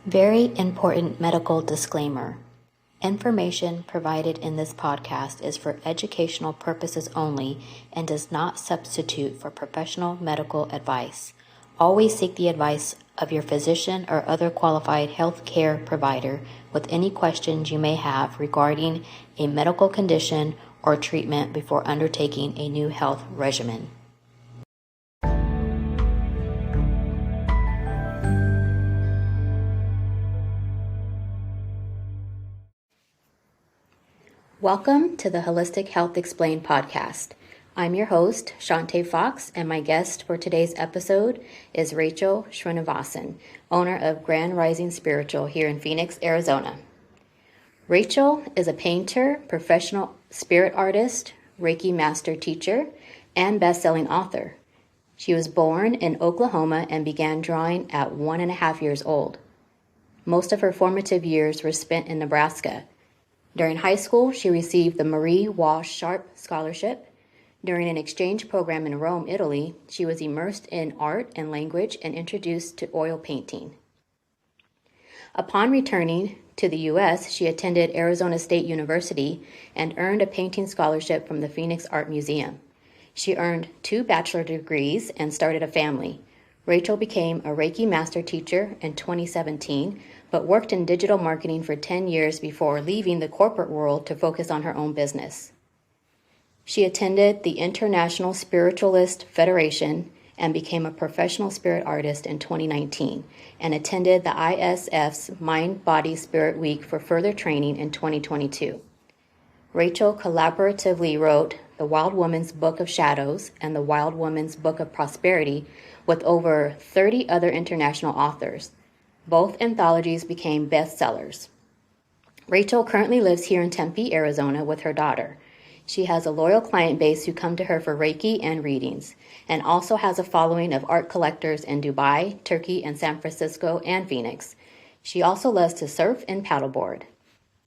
Very important medical disclaimer. Information provided in this podcast is for educational purposes only and does not substitute for professional medical advice. Always seek the advice of your physician or other qualified health care provider with any questions you may have regarding a medical condition or treatment before undertaking a new health regimen. Welcome to the Holistic Health Explained podcast. I'm your host, Shante Fox, and my guest for today's episode is Rachel Srinivasan, owner of Grand Rising Spiritual here in Phoenix, Arizona. Rachel is a painter, professional spirit artist, Reiki master teacher, and best-selling author. She was born in Oklahoma and began drawing at 1.5 years old. Most of her formative years were spent in Nebraska. During high school, she received the Marie Walsh Sharp Scholarship. During an exchange program in Rome, Italy, she was immersed in art and language and introduced to oil painting. Upon returning to the U.S., she attended Arizona State University and earned a painting scholarship from the Phoenix Art Museum. She earned 2 bachelor degrees and started a family. Rachel became a Reiki master teacher in 2017, but worked in digital marketing for 10 years before leaving the corporate world to focus on her own business. She attended the International Spiritualist Federation and became a professional spirit artist in 2019 and attended the ISF's Mind, Body, Spirit Week for further training in 2022. Rachel collaboratively wrote The Wild Woman's Book of Shadows and The Wild Woman's Book of Prosperity with over 30 other international authors. Both anthologies became bestsellers. Rachel currently lives here in Tempe, Arizona with her daughter. She has a loyal client base who come to her for Reiki and readings, and also has a following of art collectors in Dubai, Turkey, and San Francisco, and Phoenix. She also loves to surf and paddleboard.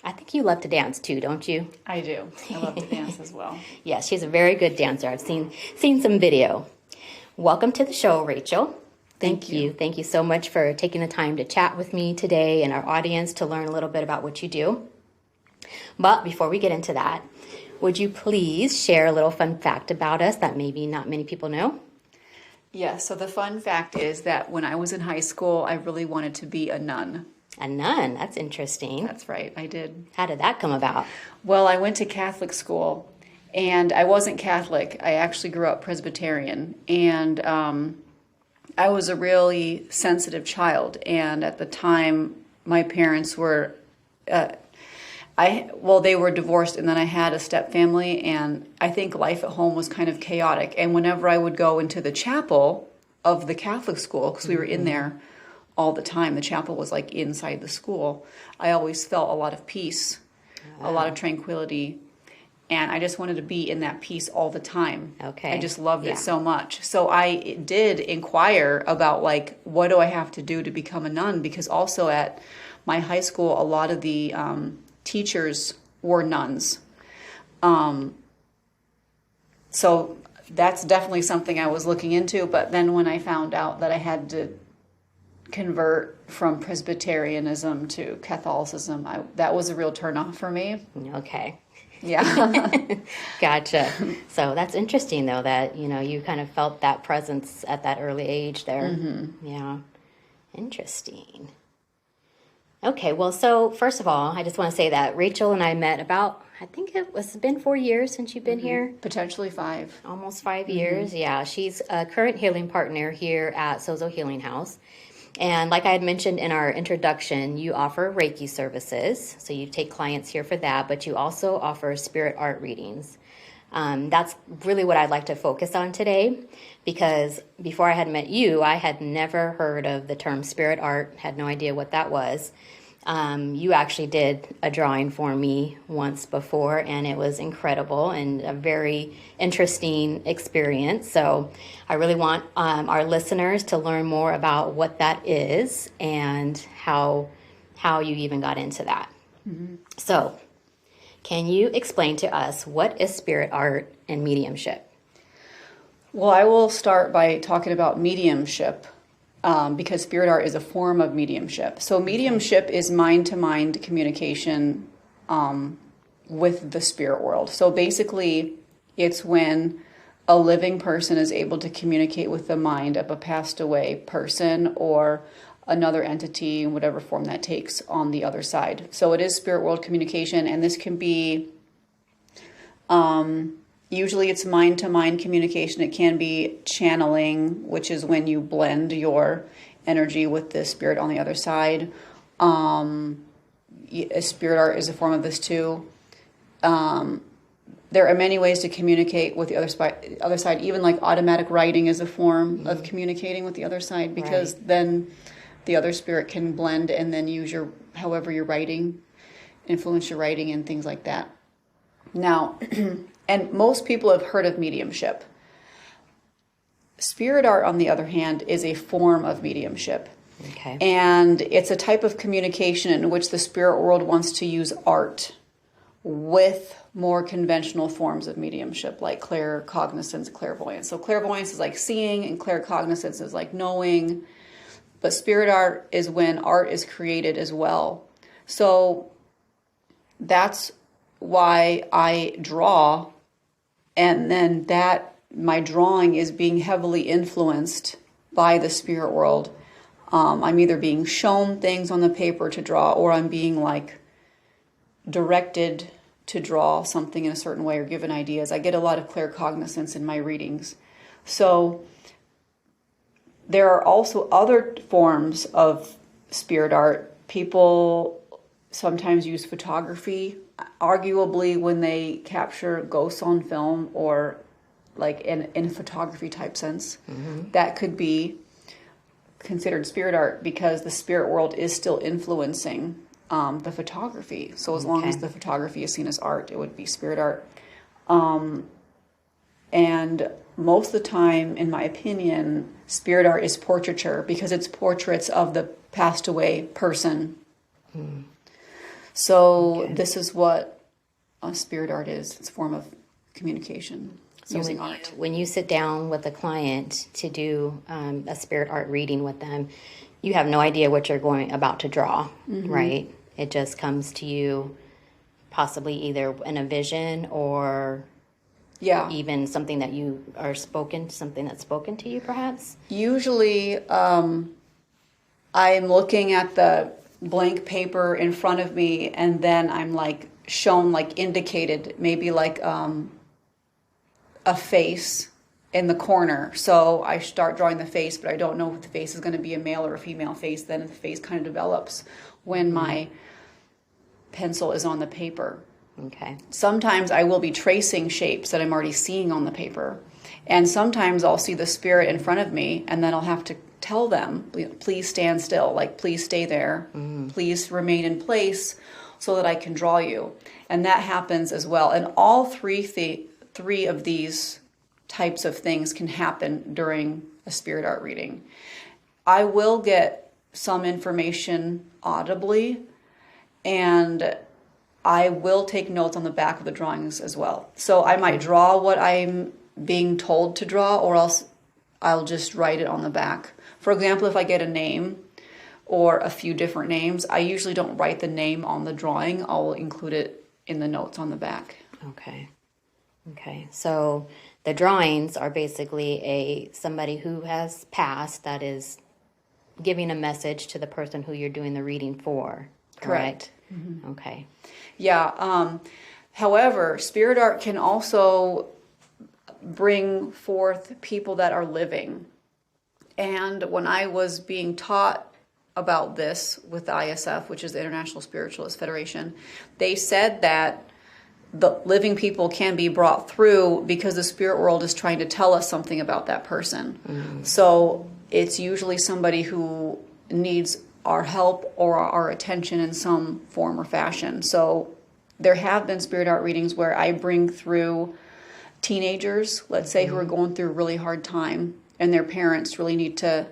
I think you love to dance too, don't you? I do. I love to dance as well. Yes, she's a very good dancer. I've seen some video. Welcome to the show, Rachel. Thank you. Thank you so much for taking the time to chat with me today and our audience to learn a little bit about what you do. But before we get into that, would you please share a little fun fact about us that maybe not many people know? Yeah, so the fun fact is that when I was in high school, I really wanted to be a nun. A nun? That's interesting. That's right, I did. How did that come about? Well, I went to Catholic school, and I wasn't Catholic. I actually grew up Presbyterian, and I was a really sensitive child, and at the time, my parents were, they were divorced, and then I had a step family, and I think life at home was kind of chaotic. And whenever I would go into the chapel of the Catholic school, because we were in there all the time, the chapel was like inside the school, I always felt a lot of peace, a lot of tranquility. And I just wanted to be in that peace all the time. Okay. I just loved it so much. So I did inquire about, like, what do I have to do to become a nun? Because also at my high school, a lot of the teachers were nuns. So that's definitely something I was looking into. But then when I found out that I had to convert from Presbyterianism to Catholicism, that was a real turnoff for me. Okay. Yeah. Gotcha. So that's interesting, though, that, you kind of felt that presence at that early age there. Mm-hmm. Yeah. Interesting. Okay. Well, so first of all, I just want to say that Rachel and I met about, I think it's been 4 years since you've been here. Potentially 5. Almost 5 years. Yeah. She's a current healing partner here at Sozo Healing House. And like I had mentioned in our introduction, you offer Reiki services. So you take clients here for that, but you also offer spirit art readings. That's really what I'd like to focus on today, because before I had met you, I had never heard of the term spirit art, had no idea what that was. You actually did a drawing for me once before, and it was incredible and a very interesting experience. So I really want our listeners to learn more about what that is and how you even got into that. Mm-hmm. So can you explain to us what is spirit art and mediumship? Well, I will start by talking about mediumship. because spirit art is a form of mediumship. So mediumship is mind-to-mind communication with the spirit world. So basically, it's when a living person is able to communicate with the mind of a passed away person or another entity in whatever form that takes on the other side. So it is spirit world communication, and this can be, usually it's mind-to-mind communication. It can be channeling, which is when you blend your energy with the spirit on the other side. Spirit art is a form of this too. There are many ways to communicate with the other side. Even like automatic writing is a form of communicating with the other side, because then the other spirit can blend and then use however you're writing, influence your writing and things like that. Now, and most people have heard of mediumship. Spirit art, on the other hand, is a form of mediumship. Okay. And it's a type of communication in which the spirit world wants to use art with more conventional forms of mediumship, like claircognizance, clairvoyance. So clairvoyance is like seeing, and claircognizance is like knowing. But spirit art is when art is created as well. So that's why I draw, and then my drawing is being heavily influenced by the spirit world. I'm either being shown things on the paper to draw, or I'm being like directed to draw something in a certain way or given ideas. I get a lot of claircognizance in my readings. So there are also other forms of spirit art. People sometimes use photography, arguably when they capture ghosts on film, or like in a photography type sense. That could be considered spirit art, because the spirit world is still influencing the photography. So as long as the photography is seen as art, it would be spirit art. And most of the time, in my opinion, spirit art is portraiture, because it's portraits of the passed away person. So this is what spirit art is. It's a form of communication using art. When you sit down with a client to do a spirit art reading with them, you have no idea what you're about to draw, right? It just comes to you possibly either in a vision or even something that something that's spoken to you perhaps? Usually I'm looking at the blank paper in front of me, and then I'm like shown, like indicated, maybe like a face in the corner. So I start drawing the face, but I don't know if the face is going to be a male or a female face. Then the face kind of develops when my pencil is on the paper. Okay. Sometimes I will be tracing shapes that I'm already seeing on the paper. And sometimes I'll see the spirit in front of me, and then I'll have to tell them, please stand still, like please stay there, please remain in place so that I can draw you. And that happens as well. And all three of these types of things can happen during a spirit art reading. I will get some information audibly, and I will take notes on the back of the drawings as well. So I might draw what I'm being told to draw, or else I'll just write it on the back. For example, if I get a name or a few different names, I usually don't write the name on the drawing. I'll include it in the notes on the back. Okay. So the drawings are basically somebody who has passed that is giving a message to the person who you're doing the reading for. Correct. Okay. Yeah. However, spirit art can also bring forth people that are living. And when I was being taught about this with the ISF, which is the International Spiritualist Federation, they said that the living people can be brought through because the spirit world is trying to tell us something about that person. So it's usually somebody who needs our help or our attention in some form or fashion. So there have been spirit art readings where I bring through teenagers, let's say, who are going through a really hard time, and their parents really need to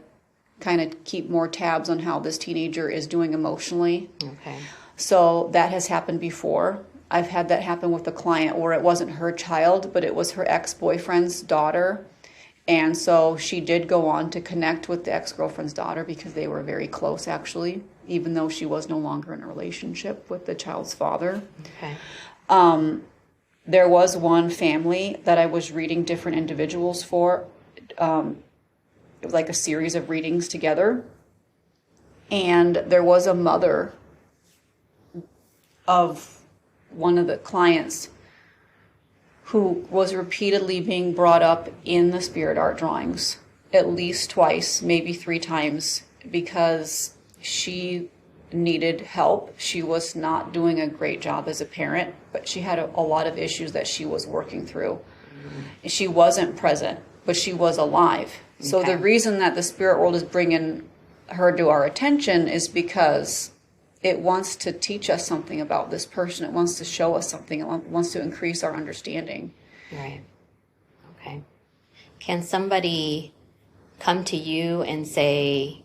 kind of keep more tabs on how this teenager is doing emotionally. Okay. So that has happened before. I've had that happen with a client where it wasn't her child, but it was her ex-boyfriend's daughter. And so she did go on to connect with the ex-girlfriend's daughter because they were very close, actually, even though she was no longer in a relationship with the child's father. Okay. There was one family that I was reading different individuals for. It was like a series of readings together. And there was a mother of one of the clients who was repeatedly being brought up in the spirit art drawings, at least twice, maybe 3 times, because she needed help. She was not doing a great job as a parent, but she had a lot of issues that she was working through. Mm-hmm. She wasn't present, but she was alive. Okay. So the reason that the spirit world is bringing her to our attention is because it wants to teach us something about this person. It wants to show us something. It wants to increase our understanding. Right. Okay. Can somebody come to you and say,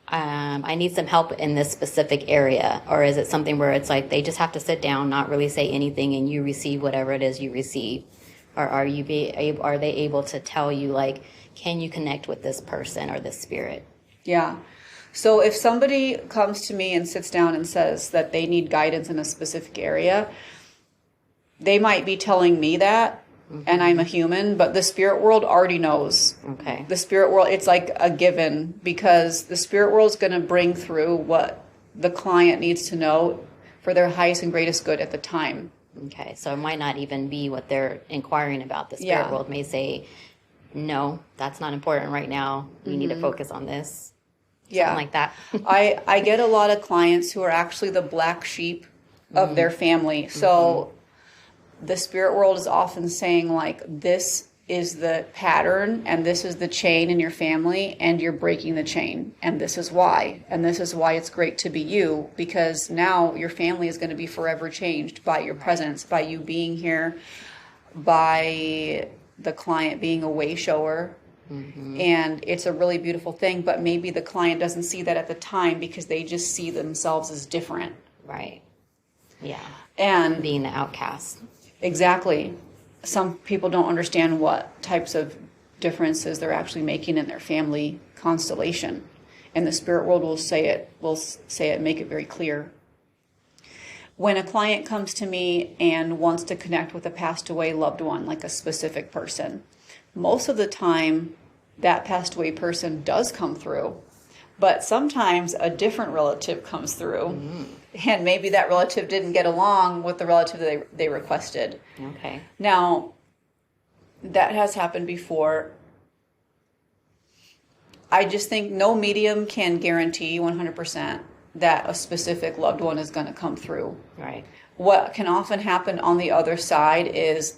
I need some help in this specific area? Or is it something where it's like they just have to sit down, not really say anything, and you receive whatever it is you receive? Or are they able to tell you, like, can you connect with this person or this spirit? Yeah. So if somebody comes to me and sits down and says that they need guidance in a specific area, they might be telling me that, mm-hmm. and I'm a human, but the spirit world already knows. Okay. The spirit world, it's like a given, because the spirit world is going to bring through what the client needs to know for their highest and greatest good at the time. Okay. So it might not even be what they're inquiring about. The spirit world may say, no, that's not important right now. We mm-hmm. need to focus on this. Something like that. I get a lot of clients who are actually the black sheep of mm-hmm. their family. So mm-hmm. the spirit world is often saying, like, this is the pattern and this is the chain in your family and you're breaking the chain. And this is why. And this is why it's great to be you, because now your family is going to be forever changed by your presence, by you being here, by the client being a way shower. Mm-hmm. And it's a really beautiful thing, but maybe the client doesn't see that at the time because they just see themselves as different. Right. Yeah. And being the outcast. Exactly. Some people don't understand what types of differences they're actually making in their family constellation. And the spirit world will say it, make it very clear. When a client comes to me and wants to connect with a passed away loved one, like a specific person, most of the time, that passed away person does come through, but sometimes a different relative comes through, mm-hmm. and maybe that relative didn't get along with the relative they requested. Okay. Now, that has happened before. I just think no medium can guarantee 100% that a specific loved one is going to come through. Right. What can often happen on the other side is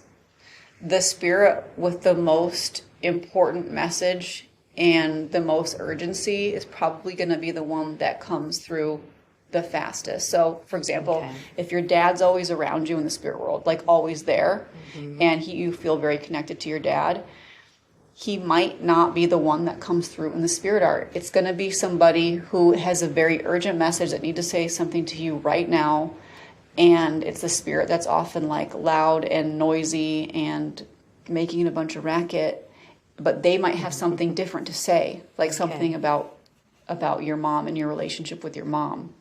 the spirit with the most important message and the most urgency is probably going to be the one that comes through the fastest. So, for example, if your dad's always around you in the spirit world, like always there, mm-hmm. and you feel very connected to your dad, he might not be the one that comes through in the spirit art. It's going to be somebody who has a very urgent message that needs to say something to you right now. And it's the spirit that's often like loud and noisy and making a bunch of racket, but they might have something different to say, like something about your mom and your relationship with your mom.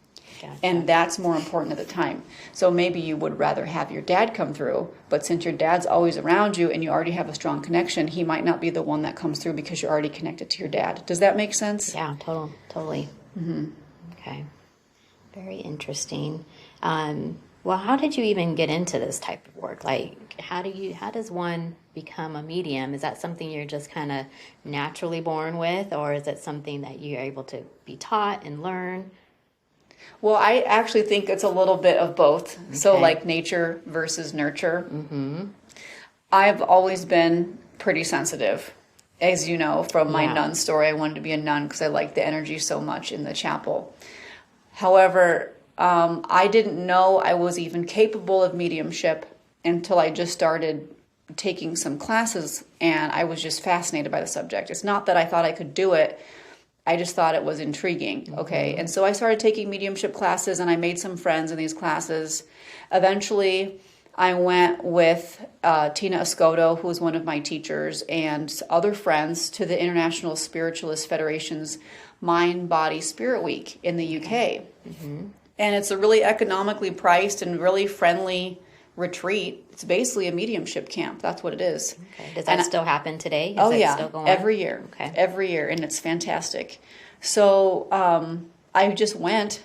Gotcha. And that's more important at the time. So maybe you would rather have your dad come through, but since your dad's always around you and you already have a strong connection, he might not be the one that comes through because you're already connected to your dad. Does that make sense? Yeah, totally. Mm-hmm. Okay. Very interesting. Well, how did you even get into this type of work? Like, how does one become a medium? Is that something you're just kind of naturally born with, or is it something that you're able to be taught and learn? Well, I actually think it's a little bit of both. Okay. So like nature versus nurture. Mm-hmm. I've always been pretty sensitive. As you know, from my nun story, I wanted to be a nun because I liked the energy so much in the chapel. However, I didn't know I was even capable of mediumship until I just started taking some classes, and I was just fascinated by the subject. It's not that I thought I could do it. I just thought it was intriguing. Okay. Mm-hmm. And so I started taking mediumship classes, and I made some friends in these classes. Eventually, I went with Tina Escoto, who was one of my teachers, and other friends to the International Spiritualist Federation's Mind, Body, Spirit Week in the UK. Mm-hmm. And it's a really economically priced and really friendly retreat. It's basically a mediumship camp. That's what it is. Okay. Does that still happen today? Is it yeah, still going every year. Okay. Every year, and it's fantastic. So I just went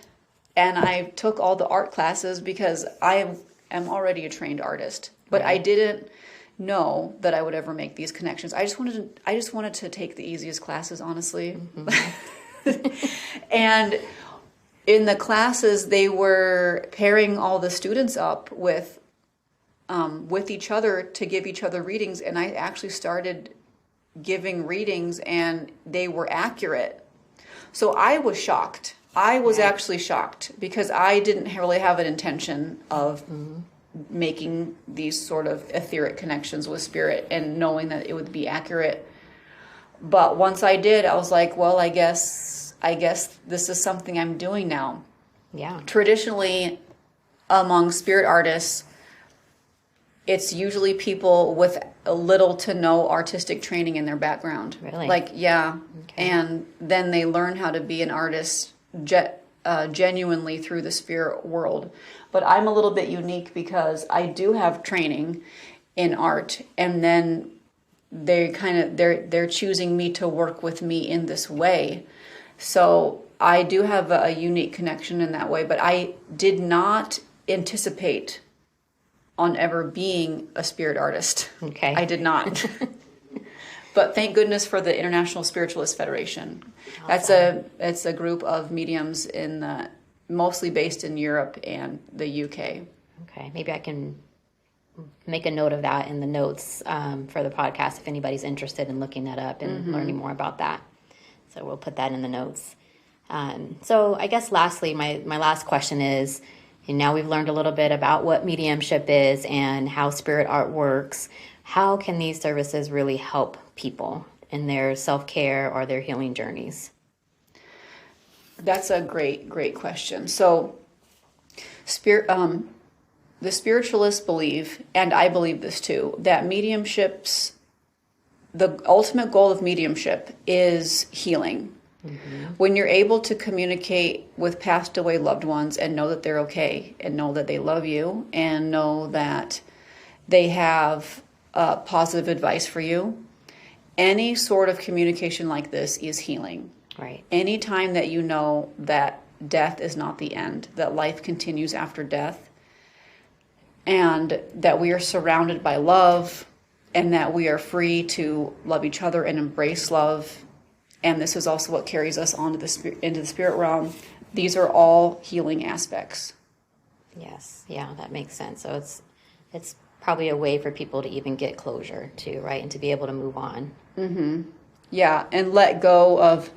and I took all the art classes because I am already a trained artist, but I didn't know that I would ever make these connections. I just wanted to take the easiest classes, honestly. Mm-hmm. And in the classes, they were pairing all the students up with each other to give each other readings, and I actually started giving readings, and they were accurate. So I was shocked. I was actually shocked because I didn't really have an intention of making these sort of etheric connections with spirit and knowing that it would be accurate. But once I did, I was like, well, I guess this is something I'm doing now. Yeah. Traditionally, among spirit artists, it's usually people with a little to no artistic training in their background. Really? Okay. And then they learn how to be an artist genuinely through the spirit world. But I'm a little bit unique because I do have training in art, and then they're choosing me to work with me in this way. So I do have a unique connection in that way, but I did not anticipate on ever being a spirit artist. Okay. I did not. But thank goodness for the International Spiritualist Federation. Awesome. It's a group of mediums mostly based in Europe and the UK. Okay, maybe I can make a note of that in the notes for the podcast if anybody's interested in looking that up and learning more about that. So we'll put that in the notes. So I guess lastly, my last question is, and now we've learned a little bit about what mediumship is and how spirit art works. How can these services really help people in their self-care or their healing journeys? That's a great question. So the spiritualists believe, and I believe this too, that the ultimate goal of mediumship is healing. Mm-hmm. When you're able to communicate with passed away loved ones and know that they're okay, and know that they love you, and know that they have positive advice for you, any sort of communication like this is healing. Right. Anytime that you know that death is not the end, that life continues after death, and that we are surrounded by love, and that we are free to love each other and embrace love, and this is also what carries us into the spirit realm. These are all healing aspects. Yes, yeah, that makes sense. So it's probably a way for people to even get closure too, right, and to be able to move on. Mm-hmm. Yeah, and let go of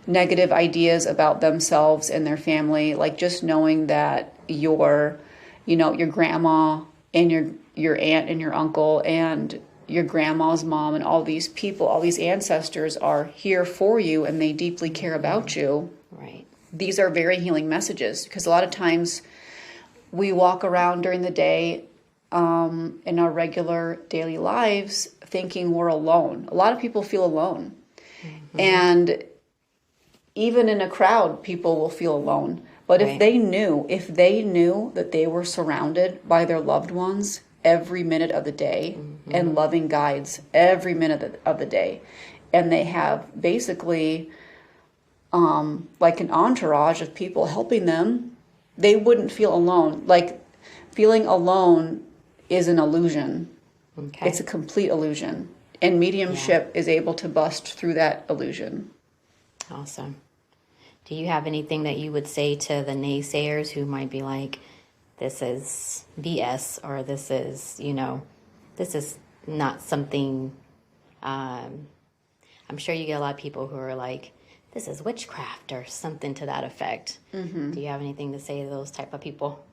negative ideas about themselves and their family, like just knowing that your grandma and your aunt and your uncle and your grandma's mom and all these people, all these ancestors are here for you, and they deeply care about you. Right. These are very healing messages, because a lot of times we walk around during the day in our regular daily lives thinking we're alone. A lot of people feel alone. Mm-hmm. And even in a crowd, people will feel alone. But right. if they knew that they were surrounded by their loved ones every minute of the day, mm-hmm. and loving guides every minute of the day, and they have basically like an entourage of people helping them, they wouldn't feel alone. Like, feeling alone is an illusion. Okay. It's a complete illusion. And mediumship is able to bust through that illusion. Awesome. Do you have anything that you would say to the naysayers who might be like, this is BS, or this is not something, I'm sure you get a lot of people who are like, this is witchcraft or something to that effect. Mm-hmm. Do you have anything to say to those type of people?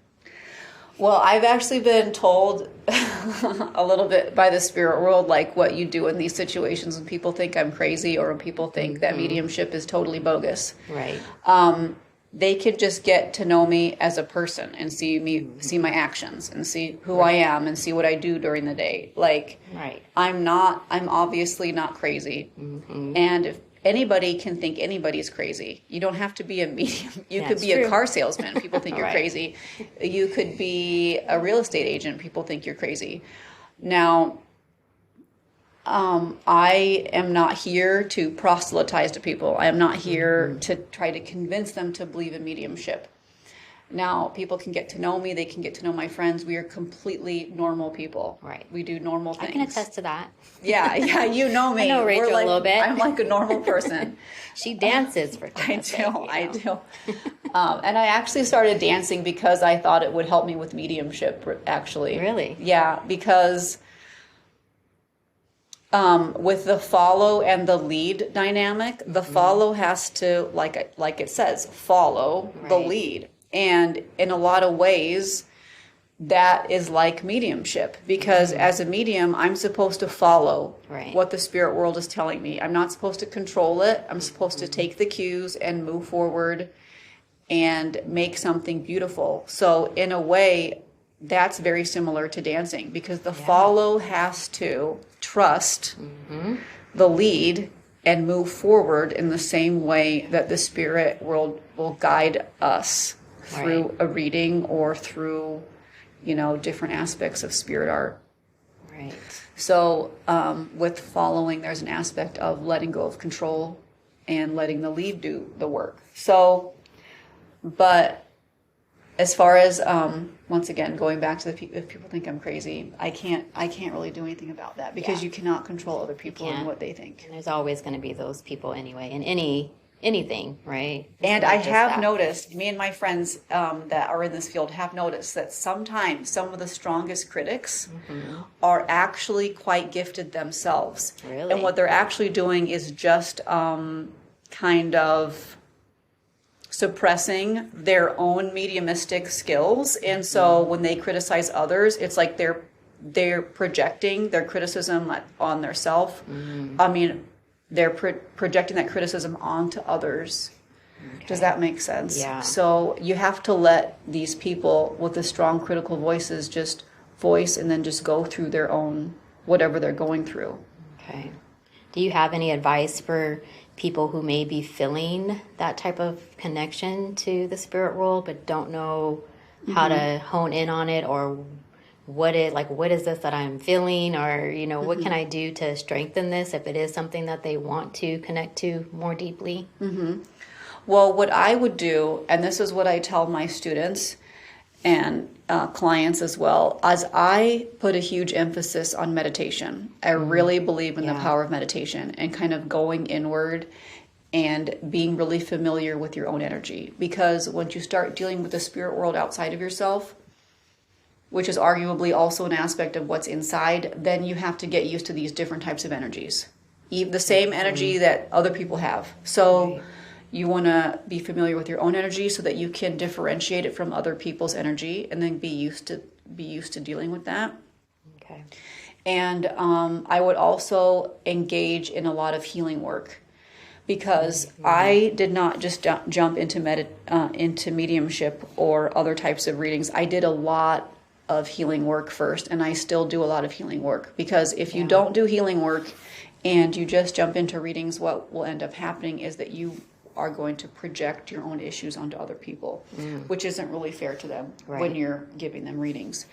Well, I've actually been told a little bit by the spirit world, like, what you do in these situations when people think I'm crazy, or when people think that mediumship is totally bogus. Right. they can just get to know me as a person and see my actions and see who I am and see what I do during the day. Like, I'm obviously not crazy. And if anybody can think anybody's crazy, you don't have to be a medium. You could be a car salesman. People think you're crazy. You could be a real estate agent. People think you're crazy. Now, I am not here to proselytize to people. I am not here to try to convince them to believe in mediumship. Now, people can get to know me. They can get to know my friends. We are completely normal people. Right. We do normal things. I can attest to that. Yeah, you know me. I know Rachel a little bit. I'm like a normal person. She dances for goodness sake, I do. And I actually started dancing because I thought it would help me with mediumship, actually. Really? Yeah, because with the follow and the lead dynamic, the follow has to, like it says, follow the lead. And in a lot of ways, that is like mediumship, because as a medium, I'm supposed to follow what the spirit world is telling me. I'm not supposed to control it. I'm supposed to take the cues and move forward and make something beautiful. So in a way, that's very similar to dancing, because the follow has to trust the lead and move forward in the same way that the spirit world will guide us through a reading or through, different aspects of spirit art. Right. So with following, there's an aspect of letting go of control and letting the lead do the work. So, but as far as, once again, going back to if people think I'm crazy, I can't really do anything about that, because you cannot control other people and what they think. And there's always going to be those people anyway, in anything, right? And I have noticed, me and my friends that are in this field have noticed that sometimes some of the strongest critics are actually quite gifted themselves. Really? And what they're actually doing is just kind of suppressing their own mediumistic skills. And so when they criticize others, it's like they're projecting their criticism on their self. I mean, they're projecting that criticism onto others. Okay. Does that make sense? Yeah. So you have to let these people with the strong critical voices just voice and then just go through their own, whatever they're going through. Okay. Do you have any advice for people who may be feeling that type of connection to the spirit world but don't know how to hone in on it, or what is this that I'm feeling, or what can I do to strengthen this if it is something that they want to connect to more deeply? Well, what I would do, and this is what I tell my students and clients as well, as I put a huge emphasis on meditation. I really believe in the power of meditation and kind of going inward and being really familiar with your own energy. Because once you start dealing with the spirit world outside of yourself, which is arguably also an aspect of what's inside, then you have to get used to these different types of energies. The same energy that other people have. So you want to be familiar with your own energy so that you can differentiate it from other people's energy, and then be used to dealing with that. Okay. And I would also engage in a lot of healing work, because I did not just jump into mediumship or other types of readings. I did a lot of healing work first, and I still do a lot of healing work, because if you don't do healing work and you just jump into readings, what will end up happening is that you are going to project your own issues onto other people, which isn't really fair to them when you're giving them readings.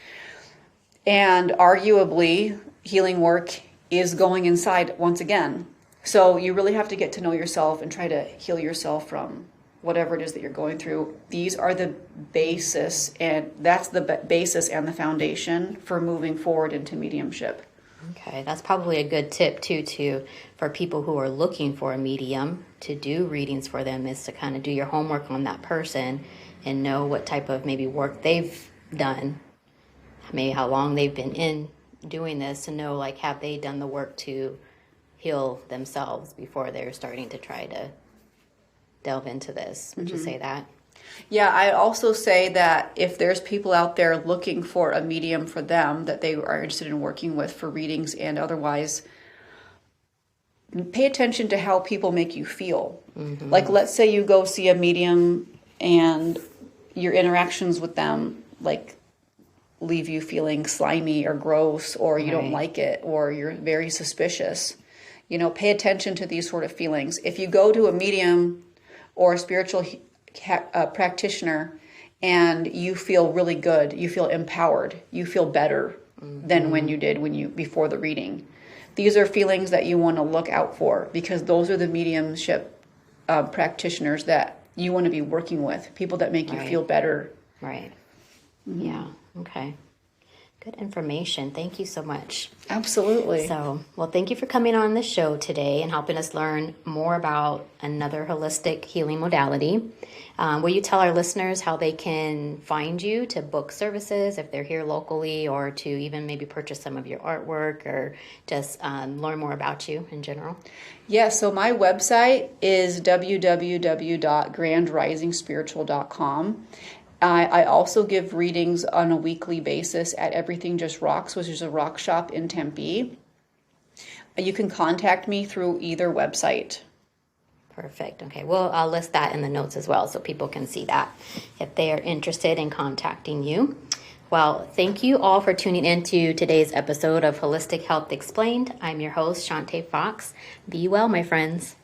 And arguably, healing work is going inside once again. So you really have to get to know yourself and try to heal yourself from whatever it is that you're going through. These are the basis, and that's the basis and the foundation for moving forward into mediumship. Okay, that's probably a good tip too, for people who are looking for a medium to do readings for them, is to kind of do your homework on that person and know what type of maybe work they've done, maybe how long they've been in doing this, to know have they done the work to heal themselves before they're starting to try to delve into this. Would you say that? Yeah, I also say that if there's people out there looking for a medium for them that they are interested in working with for readings and otherwise, pay attention to how people make you feel. Like, let's say you go see a medium and your interactions with them, like, leave you feeling slimy or gross, or you don't like it, or you're very suspicious. Pay attention to these sort of feelings. If you go to a medium or a spiritual practitioner and you feel really good, you feel empowered, you feel better than when you did before the reading. These are feelings that you want to look out for, because those are the mediumship practitioners that you want to be working with, people that make you feel better. Right. Yeah. Okay. Good information. Thank you so much. Absolutely. So, well, thank you for coming on the show today and helping us learn more about another holistic healing modality. Will you tell our listeners how they can find you to book services if they're here locally, or to even maybe purchase some of your artwork, or just learn more about you in general? Yeah, so my website is www.grandrisingspiritual.com. I also give readings on a weekly basis at Everything Just Rocks, which is a rock shop in Tempe. You can contact me through either website. Perfect. Okay. Well, I'll list that in the notes as well so people can see that if they are interested in contacting you. Well, thank you all for tuning into today's episode of Holistic Health Explained. I'm your host, Shantae Fox. Be well, my friends.